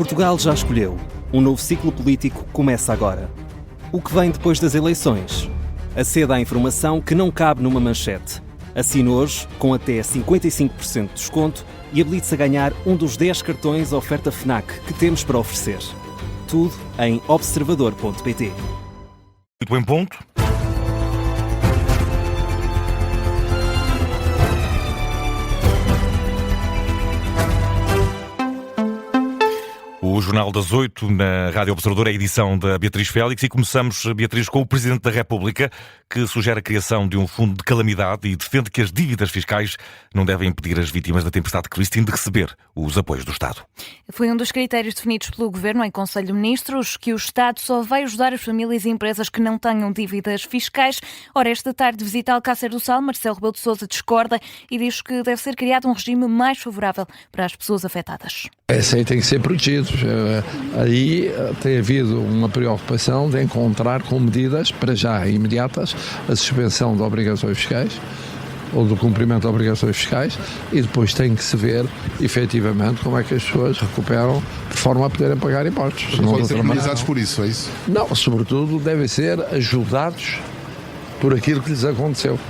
Portugal já escolheu. Um novo ciclo político começa agora. O que vem depois das eleições? Aceda à informação que não cabe numa manchete. Assine hoje, com até 55% de desconto, e habilite-se a ganhar um dos 10 cartões oferta FNAC que temos para oferecer. Tudo em observador.pt. Muito em ponto. O Jornal das 8 na Rádio Observador é a edição da Beatriz Félix e começamos, Beatriz, com o Presidente da República, que sugere a criação de um fundo de calamidade e defende que as dívidas fiscais não devem impedir as vítimas da tempestade Christine de receber os apoios do Estado. Foi um dos critérios definidos pelo Governo em Conselho de Ministros, que o Estado só vai ajudar as famílias e empresas que não tenham dívidas fiscais. Ora, esta tarde visita Alcácer do Sal, Marcelo Rebelo de Sousa discorda e diz que deve ser criado um regime mais favorável para as pessoas afetadas. Esse aí tem que ser protegido. Aí tem havido uma preocupação de encontrar com medidas, para já imediatas, a suspensão de obrigações fiscais ou do cumprimento de obrigações fiscais, e depois tem que se ver, efetivamente, como é que as pessoas recuperam de forma a poderem pagar impostos. Não podem ser penalizados por isso, é isso? Não, sobretudo devem ser ajudados por aquilo que lhes aconteceu.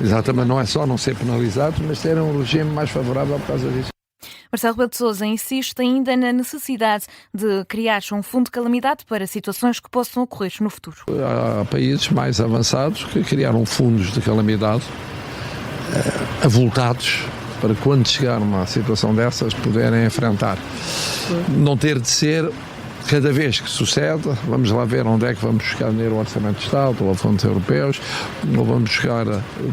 Exatamente, não é só não ser penalizados, mas terem um regime mais favorável por causa disso. Marcelo Rebelo de Sousa insiste ainda na necessidade de criar um fundo de calamidade para situações que possam ocorrer no futuro. Há países mais avançados que criaram fundos de calamidade avultados para quando chegar uma situação dessas poderem enfrentar. Não ter de ser cada vez que sucede, vamos lá ver onde é que vamos buscar dinheiro ao Orçamento de Estado ou a fundos europeus, ou vamos buscar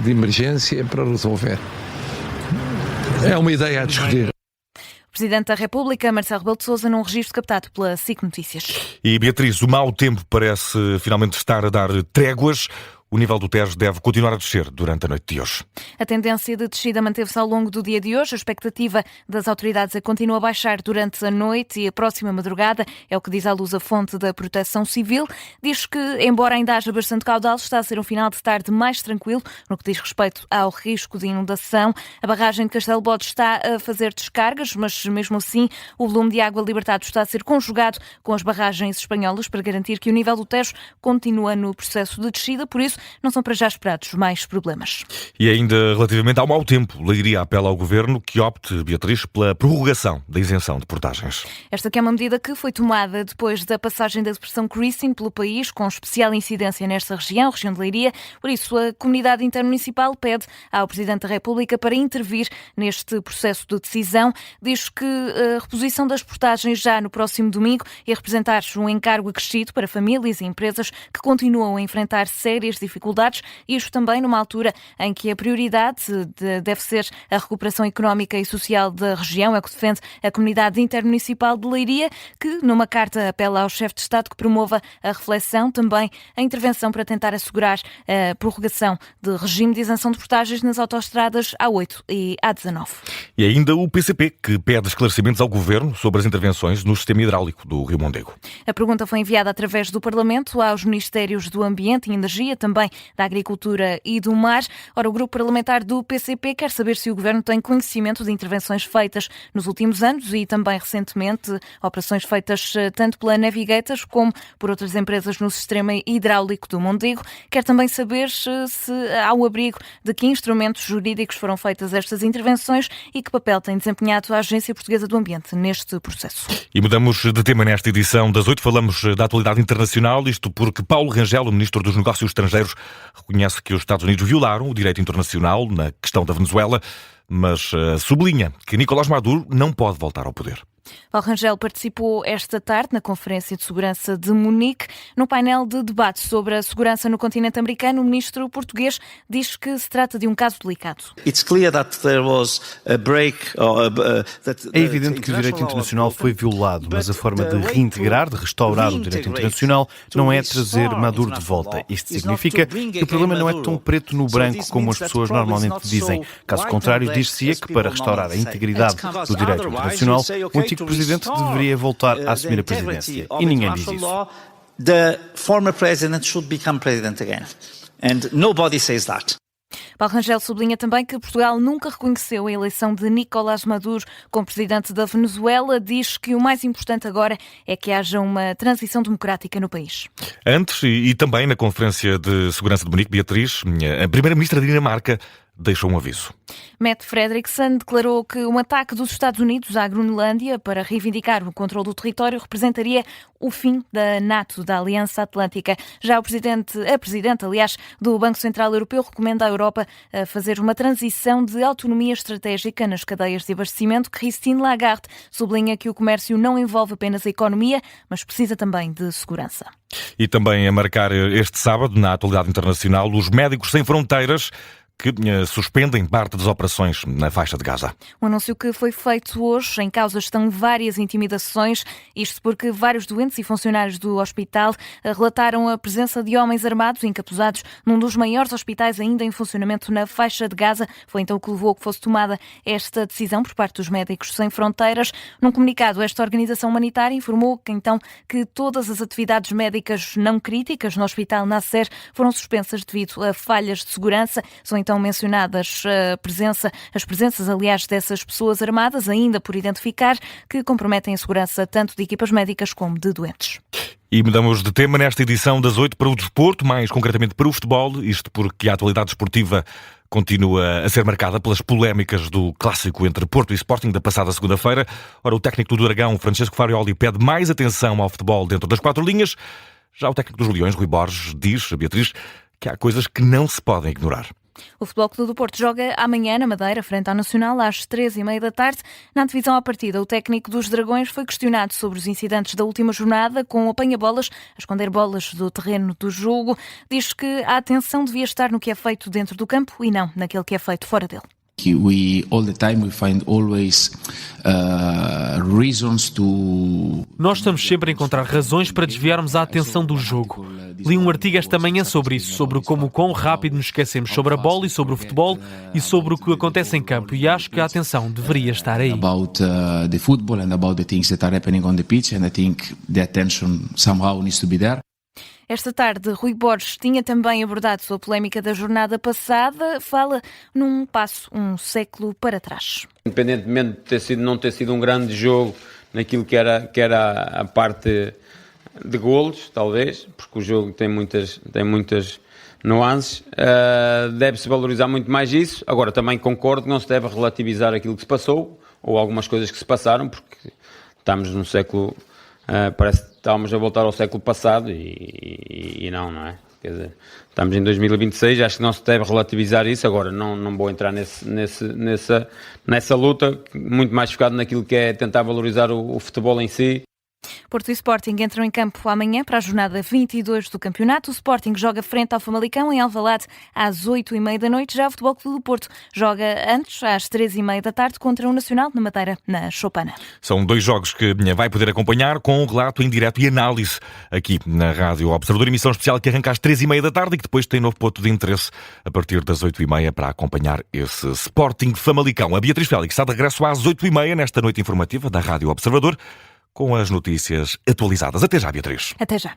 de emergência para resolver. É uma ideia a discutir. Presidente da República, Marcelo Rebelo de Sousa, num registro captado pela SIC Notícias. E Beatriz, o mau tempo parece finalmente estar a dar tréguas. O nível do Tejo deve continuar a descer durante a noite de hoje. A tendência de descida manteve-se ao longo do dia de hoje. A expectativa das autoridades é que continue a baixar durante a noite e a próxima madrugada. É o que diz à luz a fonte da Proteção Civil. Diz que, embora ainda haja bastante caudal, está a ser um final de tarde mais tranquilo no que diz respeito ao risco de inundação. A barragem de Castelo Bode está a fazer descargas, mas mesmo assim o volume de água libertado está a ser conjugado com as barragens espanholas para garantir que o nível do Tejo continua no processo de descida. Por isso, não são para já esperados mais problemas. E ainda relativamente ao mau tempo, Leiria apela ao Governo que opte, Beatriz, pela prorrogação da isenção de portagens. Esta que é uma medida que foi tomada depois da passagem da depressão Christine pelo país, com especial incidência nesta região de Leiria. Por isso, a comunidade intermunicipal pede ao Presidente da República para intervir neste processo de decisão. Diz que a reposição das portagens já no próximo domingo ia representar um encargo acrescido para famílias e empresas que continuam a enfrentar sérias dificuldades, isto também numa altura em que a prioridade deve ser a recuperação económica e social da região, é o que defende a comunidade intermunicipal de Leiria, que numa carta apela ao chefe de Estado que promova a reflexão, também a intervenção para tentar assegurar a prorrogação de regime de isenção de portagens nas autoestradas A8 e A19. E ainda o PCP, que pede esclarecimentos ao Governo sobre as intervenções no sistema hidráulico do Rio Mondego. A pergunta foi enviada através do Parlamento aos Ministérios do Ambiente e Energia, também da Agricultura e do Mar. Ora, o grupo parlamentar do PCP quer saber se o Governo tem conhecimento de intervenções feitas nos últimos anos e também recentemente, operações feitas tanto pela Navigators como por outras empresas no sistema hidráulico do Mondego. Quer também saber se há o abrigo de que instrumentos jurídicos foram feitas estas intervenções e que papel tem desempenhado a Agência Portuguesa do Ambiente neste processo. E mudamos de tema nesta edição das 8. Falamos da atualidade internacional, isto porque Paulo Rangel, o Ministro dos Negócios Estrangeiros, reconhece que os Estados Unidos violaram o direito internacional na questão da Venezuela, mas sublinha que Nicolás Maduro não pode voltar ao poder. Paulo Rangel participou esta tarde na Conferência de Segurança de Munique. No painel de debate sobre a segurança no continente americano, o ministro português diz que se trata de um caso delicado. É evidente que o direito internacional foi violado, mas a forma de reintegrar, de restaurar o direito internacional não é trazer Maduro de volta. Isto significa que o problema não é tão preto no branco como as pessoas normalmente dizem. Caso contrário, diz-se-ia que para restaurar a integridade do direito internacional, o antigo presidente deveria voltar a assumir a presidência. E ninguém diz isso. The former president should become president again. And nobody says that. Paulo Rangel sublinha também que Portugal nunca reconheceu a eleição de Nicolás Maduro como presidente da Venezuela. Diz que o mais importante agora é que haja uma transição democrática no país. Antes e também na Conferência de Segurança de Munique, Beatriz, a primeira-ministra da Dinamarca deixou um aviso. Mette Frederiksen declarou que um ataque dos Estados Unidos à Groenlândia para reivindicar o controle do território representaria o fim da NATO, da Aliança Atlântica. Já a Presidente, aliás, do Banco Central Europeu recomenda à Europa a fazer uma transição de autonomia estratégica nas cadeias de abastecimento. Christine Lagarde sublinha que o comércio não envolve apenas a economia, mas precisa também de segurança. E também a marcar este sábado, na atualidade internacional, os Médicos Sem Fronteiras, que suspendem parte das operações na faixa de Gaza. Um anúncio que foi feito hoje. Em causa estão várias intimidações, isto porque vários doentes e funcionários do hospital relataram a presença de homens armados encapuzados num dos maiores hospitais ainda em funcionamento na faixa de Gaza. Foi então o que levou a que fosse tomada esta decisão por parte dos Médicos Sem Fronteiras. Num comunicado, esta organização humanitária informou que todas as atividades médicas não críticas no Hospital Nasser foram suspensas devido a falhas de segurança. São então mencionadas as presenças, aliás, dessas pessoas armadas, ainda por identificar, que comprometem a segurança tanto de equipas médicas como de doentes. E mudamos de tema nesta edição das 8 para o desporto, mais concretamente para o futebol, isto porque a atualidade desportiva continua a ser marcada pelas polémicas do clássico entre Porto e Sporting da passada segunda-feira. Ora, o técnico do Dragão, Francesco Farioli, pede mais atenção ao futebol dentro das 4 linhas. Já o técnico dos Leões, Rui Borges, diz, Beatriz, que há coisas que não se podem ignorar. O Futebol Clube do Porto joga amanhã na Madeira, frente ao Nacional, às 15h30 da tarde. Na divisão à partida, o técnico dos Dragões foi questionado sobre os incidentes da última jornada, com apanha-bolas a esconder bolas do terreno do jogo. Diz que a atenção devia estar no que é feito dentro do campo e não naquele que é feito fora dele. Nós estamos sempre a encontrar razões para desviarmos a atenção do jogo. Li um artigo esta manhã sobre isso, sobre como quão rápido nos esquecemos sobre a bola e sobre o futebol e sobre o que acontece em campo, e acho que a atenção deveria estar aí. About the football and about the things that are happening on the pitch, and I think the attention somehow needs to be there. Esta tarde, Rui Borges tinha também abordado a polémica da jornada passada. Fala num passo um século para trás. Independentemente de não ter sido um grande jogo naquilo que era a parte de golos, talvez, porque o jogo tem muitas nuances, deve-se valorizar muito mais isso. Agora, também concordo que não se deve relativizar aquilo que se passou, ou algumas coisas que se passaram, porque estamos num século... parece que estávamos a voltar ao século passado e não é? Quer dizer, estamos em 2026, acho que não se deve relativizar isso. Agora, não vou entrar nessa luta, muito mais focado naquilo que é tentar valorizar o futebol em si. Porto e Sporting entram em campo amanhã para a jornada 22 do campeonato. O Sporting joga frente ao Famalicão em Alvalade às 8h30 da noite. Já o Futebol Clube do Porto joga antes, às 13h30 da tarde, contra o Nacional na Madeira, na Choupana. São 2 jogos que vai poder acompanhar com um relato em direto e análise aqui na Rádio Observador. Emissão especial que arranca às 13h30 da tarde e que depois tem novo ponto de interesse a partir das 8h30 para acompanhar esse Sporting Famalicão. A Beatriz Félix está de regresso às 8h30 nesta noite informativa da Rádio Observador, com as notícias atualizadas. Até já, Beatriz. Até já.